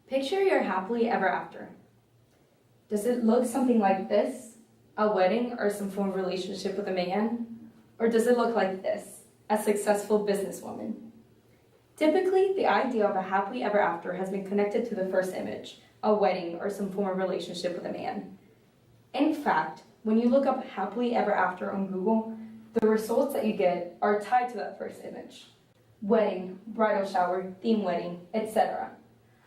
Picture your happily ever after. Does it look something like this, a wedding or some form of relationship with a man? Or does it look like this, a successful businesswoman? Typically, the idea of a happily ever after has been connected to the first image, a wedding or some form of relationship with a man. In fact, when you look up happily ever after on Google, the results that you get are tied to that first image. Wedding, bridal shower, theme wedding, etc.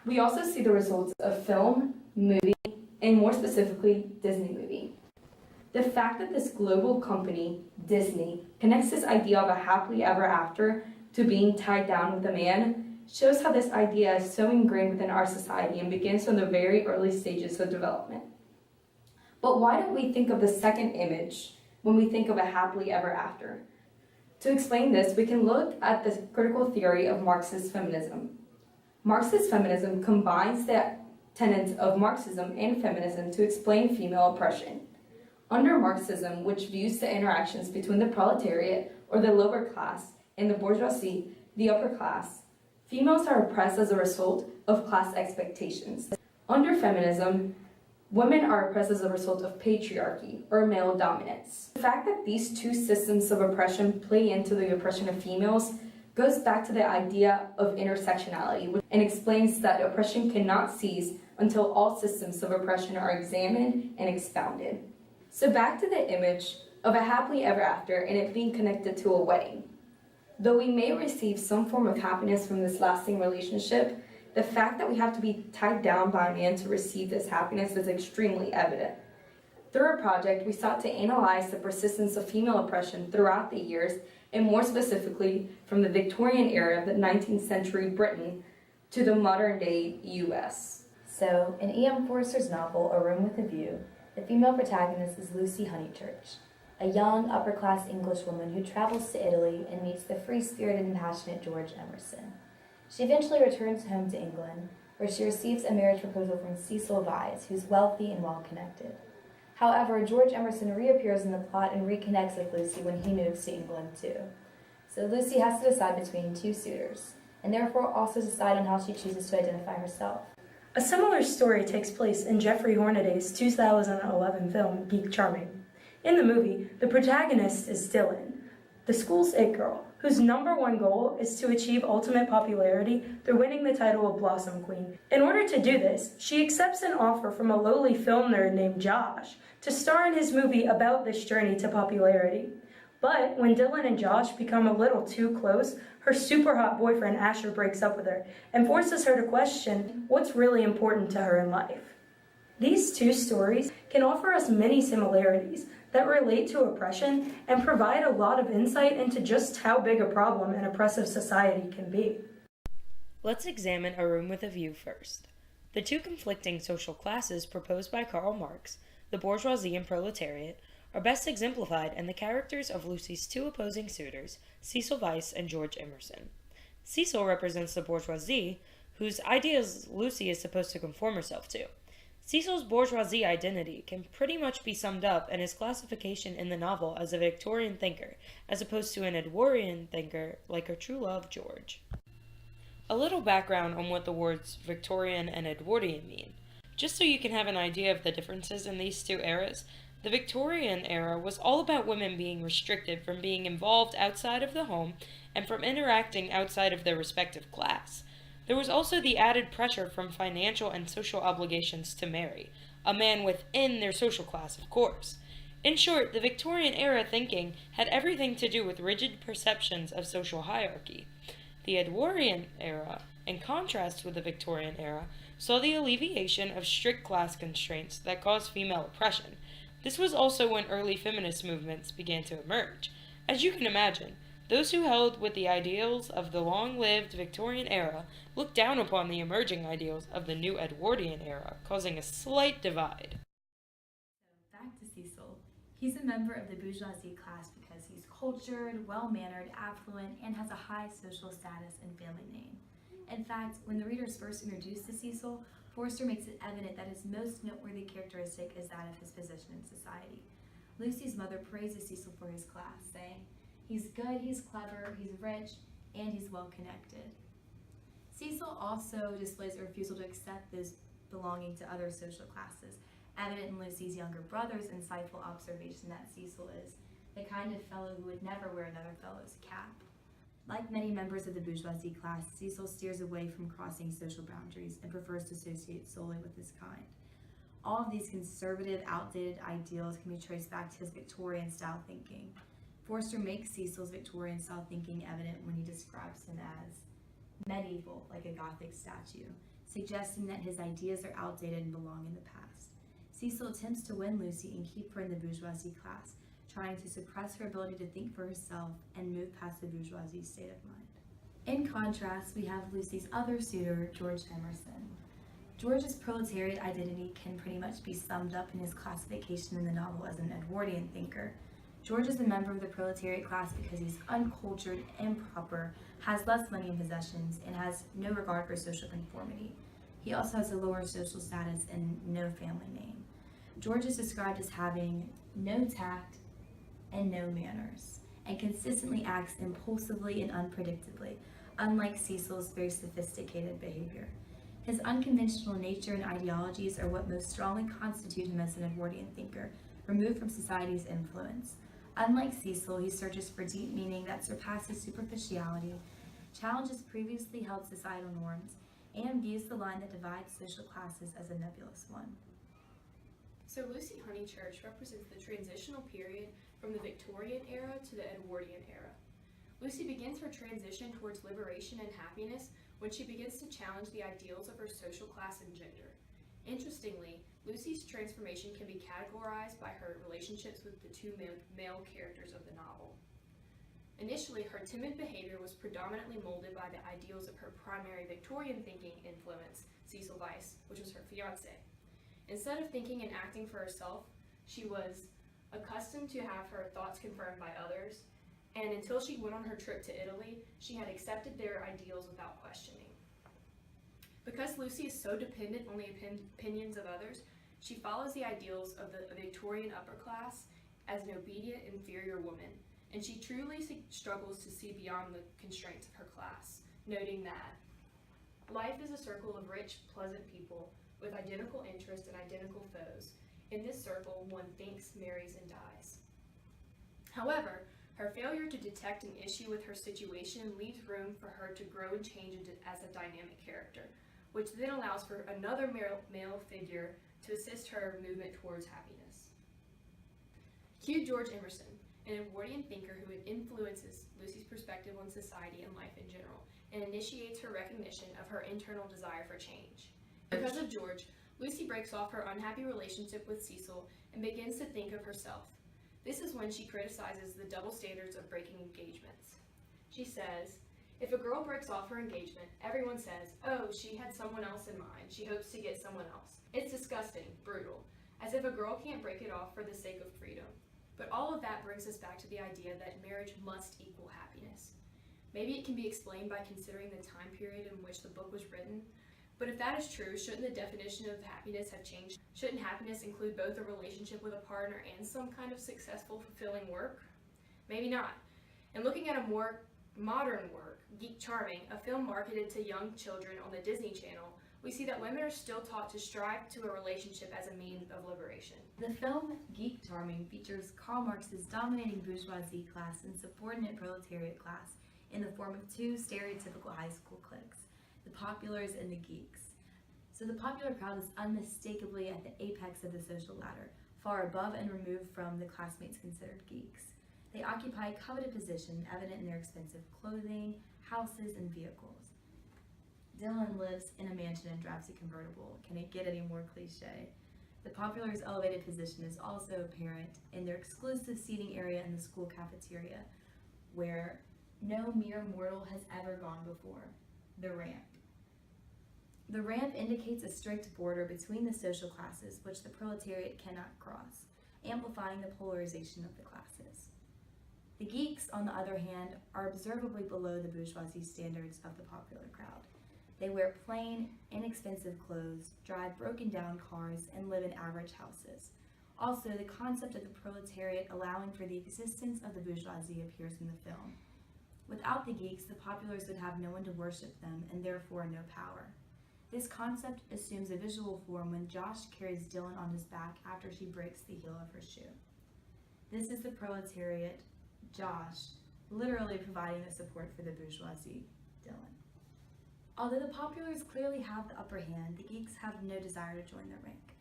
We also see the results of film, movie, and more specifically, Disney movie. The fact that this global company, Disney, connects this idea of a happily ever after to being tied down with a man shows how this idea is so ingrained within our society and begins from the very early stages of development. But why don't we think of the second image when we think of a happily ever after? To explain this, we can look at the critical theory of Marxist feminism. Marxist feminism combines the tenets of Marxism and feminism to explain female oppression. Under Marxism, which views the interactions between the proletariat, or the lower class, and the bourgeoisie, the upper class, females are oppressed as a result of class expectations. Under feminism, women are oppressed as a result of patriarchy, or male dominance. The fact that these two systems of oppression play into the oppression of females goes back to the idea of intersectionality and explains that oppression cannot cease until all systems of oppression are examined and expounded. So back to the image of a happily ever after and it being connected to a wedding. Though we may receive some form of happiness from this lasting relationship, the fact that we have to be tied down by a man to receive this happiness is extremely evident. Through our project, we sought to analyze the persistence of female oppression throughout the years, and more specifically from the Victorian era of the 19th century Britain to the modern day US. So, in E.M. Forster's novel, A Room with a View, the female protagonist is Lucy Honeychurch, a young, upper-class Englishwoman who travels to Italy and meets the free-spirited and passionate George Emerson. She eventually returns home to England, where she receives a marriage proposal from Cecil Vyse, who's wealthy and well-connected. However, George Emerson reappears in the plot and reconnects with Lucy when he moves to England too. So Lucy has to decide between two suitors, and therefore also decide on how she chooses to identify herself. A similar story takes place in Jeffrey Hornaday's 2011 film, Geek Charming. In the movie, the protagonist is Dylan, the school's it girl, whose #1 goal is to achieve ultimate popularity through winning the title of Blossom Queen. In order to do this, she accepts an offer from a lowly film nerd named Josh to star in his movie about this journey to popularity. But when Dylan and Josh become a little too close, her super hot boyfriend Asher breaks up with her and forces her to question what's really important to her in life. These two stories can offer us many similarities that relate to oppression and provide a lot of insight into just how big a problem an oppressive society can be. Let's examine A Room with a View first. The two conflicting social classes proposed by Karl Marx, the bourgeoisie and proletariat, are best exemplified in the characters of Lucy's two opposing suitors, Cecil Vyse and George Emerson. Cecil represents the bourgeoisie, whose ideas Lucy is supposed to conform herself to. Cecil's bourgeoisie identity can pretty much be summed up in his classification in the novel as a Victorian thinker, as opposed to an Edwardian thinker like her true love, George. A little background on what the words Victorian and Edwardian mean. Just so you can have an idea of the differences in these two eras, the Victorian era was all about women being restricted from being involved outside of the home and from interacting outside of their respective class. There was also the added pressure from financial and social obligations to marry, a man within their social class, of course. In short, the Victorian era thinking had everything to do with rigid perceptions of social hierarchy. The Edwardian era, in contrast with the Victorian era, saw the alleviation of strict class constraints that caused female oppression. This was also when early feminist movements began to emerge. As you can imagine, those who held with the ideals of the long-lived Victorian era looked down upon the emerging ideals of the new Edwardian era, causing a slight divide. So back to Cecil. He's a member of the bourgeoisie class because he's cultured, well-mannered, affluent, and has a high social status and family name. In fact, when the reader is first introduced to Cecil, Forster makes it evident that his most noteworthy characteristic is that of his position in society. Lucy's mother praises Cecil for his class, saying, "He's good, he's clever, he's rich, and he's well-connected." Cecil also displays a refusal to accept those belonging to other social classes, evident in Lucy's younger brother's insightful observation that Cecil is the kind of fellow who would never wear another fellow's cap. Like many members of the bourgeoisie class, Cecil steers away from crossing social boundaries and prefers to associate solely with his kind. All of these conservative, outdated ideals can be traced back to his Victorian-style thinking. Forster makes Cecil's Victorian-style thinking evident when he describes him as medieval, like a Gothic statue, suggesting that his ideas are outdated and belong in the past. Cecil attempts to win Lucy and keep her in the bourgeoisie class, trying to suppress her ability to think for herself and move past the bourgeoisie's state of mind. In contrast, we have Lucy's other suitor, George Emerson. George's proletariat identity can pretty much be summed up in his classification in the novel as an Edwardian thinker. George is a member of the proletariat class because he's uncultured, improper, has less money and possessions, and has no regard for social conformity. He also has a lower social status and no family name. George is described as having no tact and no manners, and consistently acts impulsively and unpredictably, unlike Cecil's very sophisticated behavior. His unconventional nature and ideologies are what most strongly constitute him as an Edwardian thinker, removed from society's influence. Unlike Cecil, he searches for deep meaning that surpasses superficiality, challenges previously held societal norms, and views the line that divides social classes as a nebulous one. So Lucy Honeychurch represents the transitional period from the Victorian era to the Edwardian era. Lucy begins her transition towards liberation and happiness when she begins to challenge the ideals of her social class and gender. Interestingly, Lucy's transformation can be categorized by her relationships with the two male characters of the novel. Initially, her timid behavior was predominantly molded by the ideals of her primary Victorian thinking influence, Cecil Vyse, which was her fiancé. Instead of thinking and acting for herself, she was accustomed to have her thoughts confirmed by others, and until she went on her trip to Italy, she had accepted their ideals without questioning. Because Lucy is so dependent on the opinions of others, she follows the ideals of the Victorian upper class as an obedient, inferior woman, and she truly struggles to see beyond the constraints of her class, noting that life is a circle of rich, pleasant people with identical interests and identical foes. In this circle, one thinks, marries, and dies. However, her failure to detect an issue with her situation leaves room for her to grow and change as a dynamic character, which then allows for another male figure to assist her movement towards happiness. Cue George Emerson, an Edwardian thinker who influences Lucy's perspective on society and life in general, and initiates her recognition of her internal desire for change. Because of George, Lucy breaks off her unhappy relationship with Cecil and begins to think of herself. This is when she criticizes the double standards of breaking engagements. She says, "If a girl breaks off her engagement, everyone says, oh, she had someone else in mind. She hopes to get someone else. It's disgusting, brutal, as if a girl can't break it off for the sake of freedom." But all of that brings us back to the idea that marriage must equal happiness. Maybe it can be explained by considering the time period in which the book was written. But if that is true, shouldn't the definition of happiness have changed? Shouldn't happiness include both a relationship with a partner and some kind of successful, fulfilling work? Maybe not. And looking at a more modern work, Geek Charming, a film marketed to young children on the Disney Channel, we see that women are still taught to strive to a relationship as a means of liberation. The film Geek Charming features Karl Marx's dominating bourgeoisie class and subordinate proletariat class in the form of two stereotypical high school cliques, the populars and the geeks. So the popular crowd is unmistakably at the apex of the social ladder, far above and removed from the classmates considered geeks. They occupy a coveted position, evident in their expensive clothing, houses, and vehicles. Dylan lives in a mansion and drives a convertible. Can it get any more cliche? The populars' elevated position is also apparent in their exclusive seating area in the school cafeteria, where no mere mortal has ever gone before, the ramp. The ramp indicates a strict border between the social classes, which the proletariat cannot cross, amplifying the polarization of the classes. The geeks, on the other hand, are observably below the bourgeoisie standards of the popular crowd. They wear plain, inexpensive clothes, drive broken-down cars, and live in average houses. Also, the concept of the proletariat allowing for the existence of the bourgeoisie appears in the film. Without the geeks, the populars would have no one to worship them and therefore no power. This concept assumes a visual form when Josh carries Dylan on his back after she breaks the heel of her shoe. This is the proletariat, Josh, literally providing the support for the bourgeoisie, Dylan. Although the populars clearly have the upper hand, the geeks have no desire to join their rank.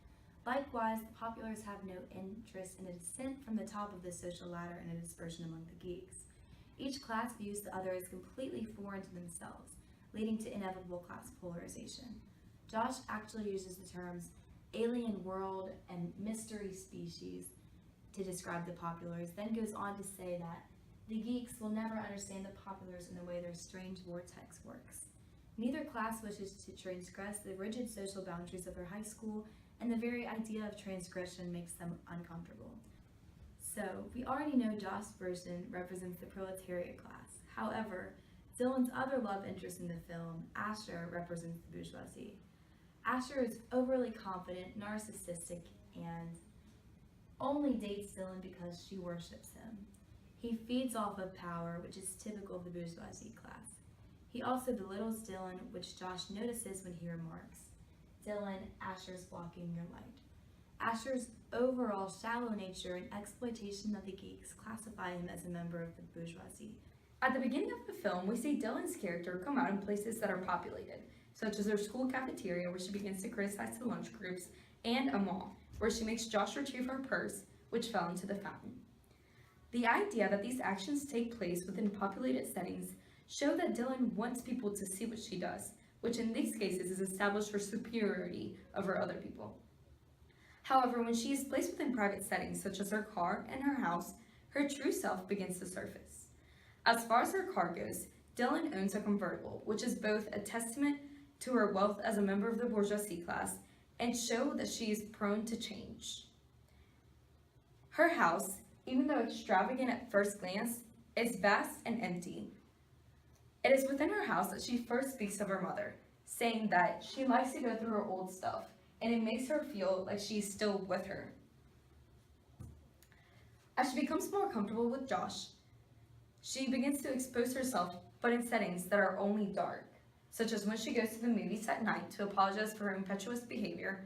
Likewise, the populars have no interest in a descent from the top of the social ladder and a dispersion among the geeks. Each class views the other as completely foreign to themselves, leading to inevitable class polarization. Josh actually uses the terms alien world and mystery species to describe the populars, then goes on to say that the geeks will never understand the populars in the way their strange vortex works. Neither class wishes to transgress the rigid social boundaries of their high school, and the very idea of transgression makes them uncomfortable. So, we already know Josh's version represents the proletariat class. However, Dylan's other love interest in the film, Asher, represents the bourgeoisie. Asher is overly confident, narcissistic, and only dates Dylan because she worships him. He feeds off of power, which is typical of the bourgeoisie class. He also belittles Dylan, which Josh notices when he remarks, "Dylan, Asher's blocking your light." Asher's overall shallow nature and exploitation of the geeks classify him as a member of the bourgeoisie. At the beginning of the film, we see Dylan's character come out in places that are populated, such as her school cafeteria, where she begins to criticize the lunch groups, and a mall, where she makes Josh retrieve her purse, which fell into the fountain. The idea that these actions take place within populated settings show that Dylan wants people to see what she does, which in these cases is established her superiority over other people. However, when she is placed within private settings, such as her car and her house, her true self begins to surface. As far as her car goes, Dylan owns a convertible, which is both a testament to her wealth as a member of the bourgeoisie class and show that she is prone to change. Her house, even though extravagant at first glance, is vast and empty. It is within her house that she first speaks of her mother, saying that she likes to go through her old stuff, and it makes her feel like she's still with her. As she becomes more comfortable with Josh, she begins to expose herself, but in settings that are only dark, such as when she goes to the movies at night to apologize for her impetuous behavior,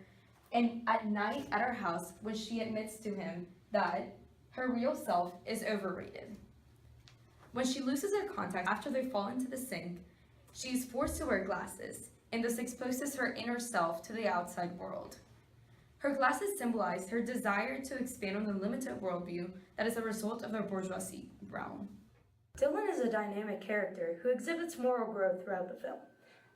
and at night at her house when she admits to him that her real self is overrated. When she loses her contacts after they fall into the sink, she is forced to wear glasses, and thus exposes her inner self to the outside world. Her glasses symbolize her desire to expand on the limited worldview that is a result of their bourgeoisie realm. Dylan is a dynamic character who exhibits moral growth throughout the film.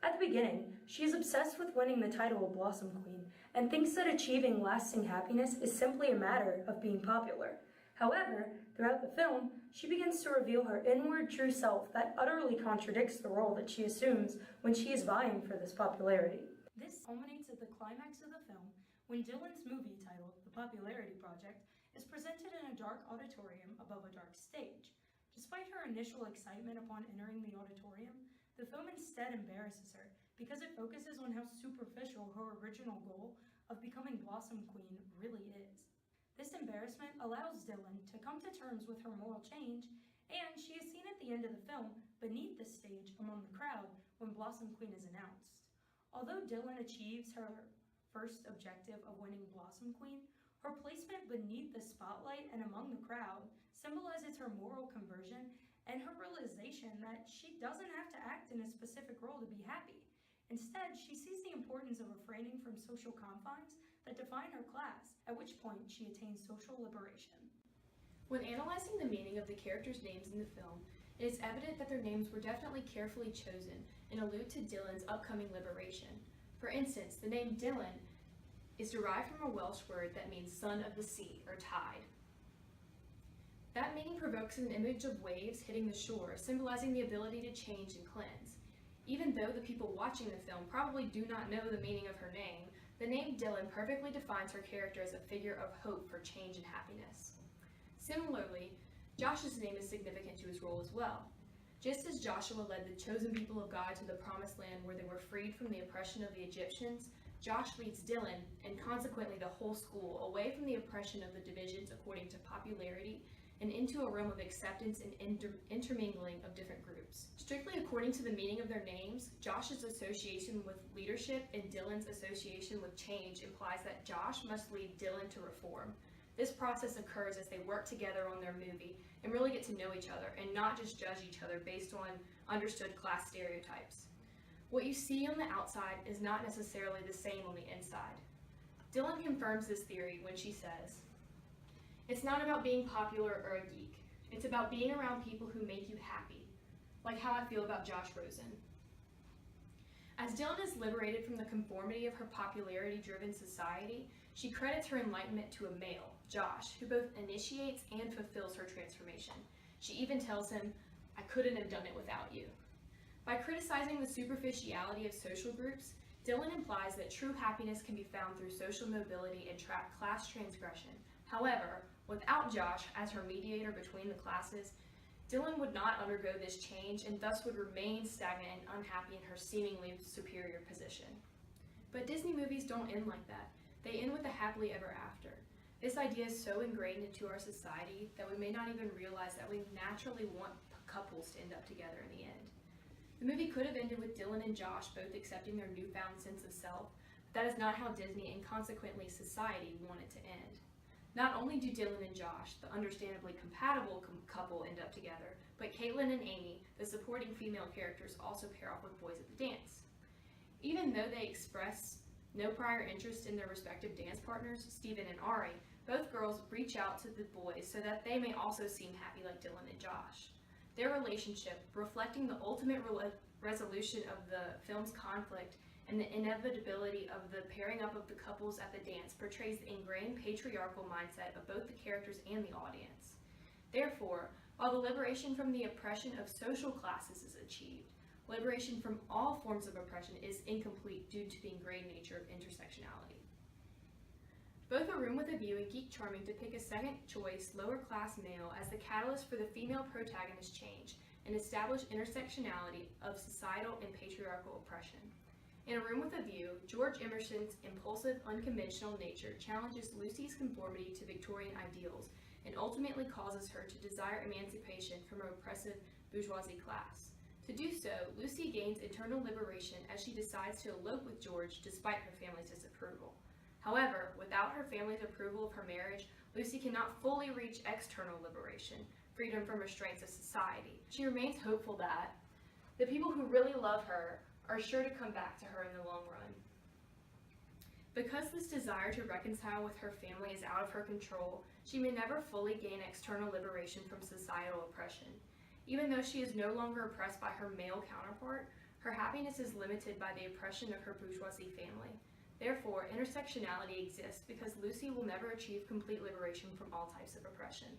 At the beginning, she is obsessed with winning the title of Blossom Queen and thinks that achieving lasting happiness is simply a matter of being popular. However, throughout the film, she begins to reveal her inward true self that utterly contradicts the role that she assumes when she is vying for this popularity. This culminates at the climax of the film when Dylan's movie titled The Popularity Project is presented in a dark auditorium above a dark stage. Despite her initial excitement upon entering the auditorium, the film instead embarrasses her because it focuses on how superficial her original goal of becoming Blossom Queen really is. This embarrassment allows Dylan to come to terms with her moral change, and she is seen at the end of the film beneath the stage among the crowd when Blossom Queen is announced. Although Dylan achieves her first objective of winning Blossom Queen, her placement beneath the spotlight and among the crowd symbolizes her moral conversion and her realization that she doesn't have to act in a specific role to be happy. Instead, she sees the importance of refraining from social confines that define her class, at which point she attains social liberation. When analyzing the meaning of the characters' names in the film, it is evident that their names were definitely carefully chosen and allude to Dylan's upcoming liberation. For instance, the name Dylan is derived from a Welsh word that means son of the sea or tide. That meaning provokes an image of waves hitting the shore, symbolizing the ability to change and cleanse. Even though the people watching the film probably do not know the meaning of her name, the name Dylan perfectly defines her character as a figure of hope for change and happiness. Similarly, Josh's name is significant to his role as well. Just as Joshua led the chosen people of God to the promised land where they were freed from the oppression of the Egyptians, Josh leads Dylan, and consequently the whole school, away from the oppression of the divisions according to popularity and into a realm of acceptance and intermingling of different groups. Strictly according to the meaning of their names, Josh's association with leadership and Dylan's association with change implies that Josh must lead Dylan to reform. This process occurs as they work together on their movie and really get to know each other and not just judge each other based on understood class stereotypes. What you see on the outside is not necessarily the same on the inside. Dylan confirms this theory when she says, "It's not about being popular or a geek. It's about being around people who make you happy, like how I feel about Josh Rosen." As Dylan is liberated from the conformity of her popularity-driven society, she credits her enlightenment to a male, Josh, who both initiates and fulfills her transformation. She even tells him, "I couldn't have done it without you." By criticizing the superficiality of social groups, Dylan implies that true happiness can be found through social mobility and class transgression. However, without Josh as her mediator between the classes, Dylan would not undergo this change and thus would remain stagnant and unhappy in her seemingly superior position. But Disney movies don't end like that. They end with a happily ever after. This idea is so ingrained into our society that we may not even realize that we naturally want couples to end up together in the end. The movie could have ended with Dylan and Josh both accepting their newfound sense of self, but that is not how Disney and consequently society want it to end. Not only do Dylan and Josh, the understandably compatible couple, end up together, but Caitlin and Amy, the supporting female characters, also pair off with boys at the dance. Even though they express no prior interest in their respective dance partners, Steven and Ari, both girls reach out to the boys so that they may also seem happy like Dylan and Josh. Their relationship, reflecting the ultimate resolution of the film's conflict and the inevitability of the pairing up of the couples at the dance, portrays the ingrained patriarchal mindset of both the characters and the audience. Therefore, while the liberation from the oppression of social classes is achieved, liberation from all forms of oppression is incomplete due to the ingrained nature of intersectionality. Both A Room with a View and Geek Charming depict a second-choice, lower-class male as the catalyst for the female protagonist's change and establish intersectionality of societal and patriarchal oppression. In A Room with a View, George Emerson's impulsive, unconventional nature challenges Lucy's conformity to Victorian ideals and ultimately causes her to desire emancipation from an oppressive bourgeoisie class. To do so, Lucy gains internal liberation as she decides to elope with George despite her family's disapproval. However, without her family's approval of her marriage, Lucy cannot fully reach external liberation, freedom from restraints of society. She remains hopeful that the people who really love her are sure to come back to her in the long run. Because this desire to reconcile with her family is out of her control, she may never fully gain external liberation from societal oppression. Even though she is no longer oppressed by her male counterpart, her happiness is limited by the oppression of her bourgeoisie family. Therefore, intersectionality exists because Lucy will never achieve complete liberation from all types of oppression.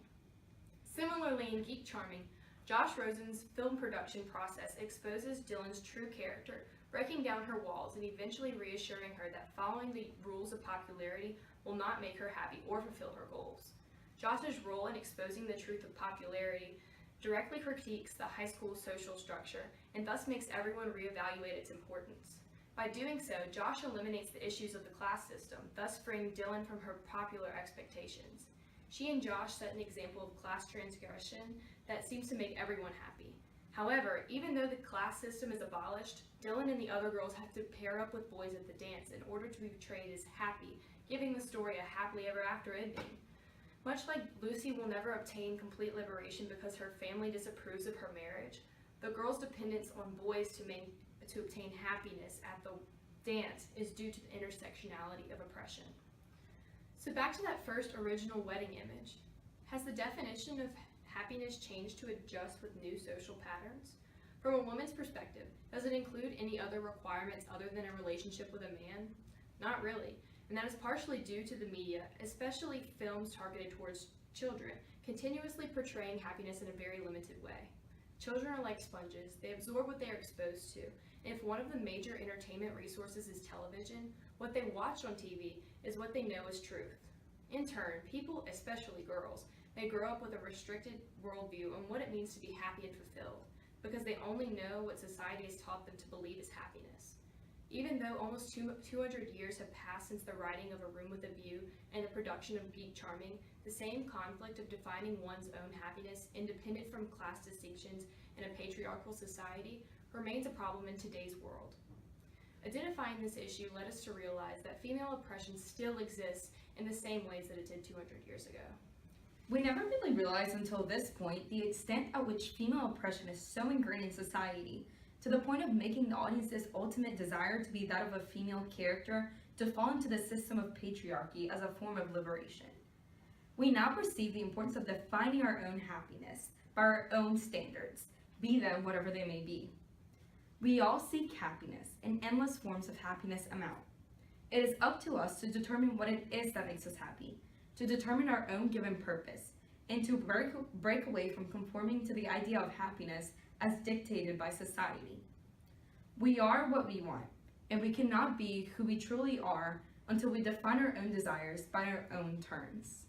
Similarly, in Geek Charming, Josh Rosen's film production process exposes Dylan's true character, breaking down her walls and eventually reassuring her that following the rules of popularity will not make her happy or fulfill her goals. Josh's role in exposing the truth of popularity directly critiques the high school social structure and thus makes everyone reevaluate its importance. By doing so, Josh eliminates the issues of the class system, thus freeing Dylan from her popular expectations. She and Josh set an example of class transgression that seems to make everyone happy. However, even though the class system is abolished, Dylan and the other girls have to pair up with boys at the dance in order to be portrayed as happy, giving the story a happily ever after ending. Much like Lucy will never obtain complete liberation because her family disapproves of her marriage, the girl's dependence on boys to obtain happiness at the dance is due to the intersectionality of oppression. So back to that first original wedding image. Has the definition of happiness changed to adjust with new social patterns? From a woman's perspective, does it include any other requirements other than a relationship with a man? Not really, and that is partially due to the media, especially films targeted towards children, continuously portraying happiness in a very limited way. Children are like sponges. They absorb what they are exposed to, and if one of the major entertainment resources is television, what they watch on TV is what they know is truth. In turn, people, especially girls, may grow up with a restricted worldview on what it means to be happy and fulfilled, because they only know what society has taught them to believe is happiness. Even though almost 200 years have passed since the writing of A Room with a View and the production of Geek Charming, the same conflict of defining one's own happiness independent from class distinctions in a patriarchal society remains a problem in today's world. Identifying this issue led us to realize that female oppression still exists in the same ways that it did 200 years ago. We never really realized until this point the extent at which female oppression is so ingrained in society, to the point of making the audience's ultimate desire to be that of a female character to fall into the system of patriarchy as a form of liberation. We now perceive the importance of defining our own happiness by our own standards, be them whatever they may be. We all seek happiness, and endless forms of happiness amount. It is up to us to determine what it is that makes us happy, to determine our own given purpose, and to break away from conforming to the idea of happiness as dictated by society. We are what we want, and we cannot be who we truly are until we define our own desires by our own terms.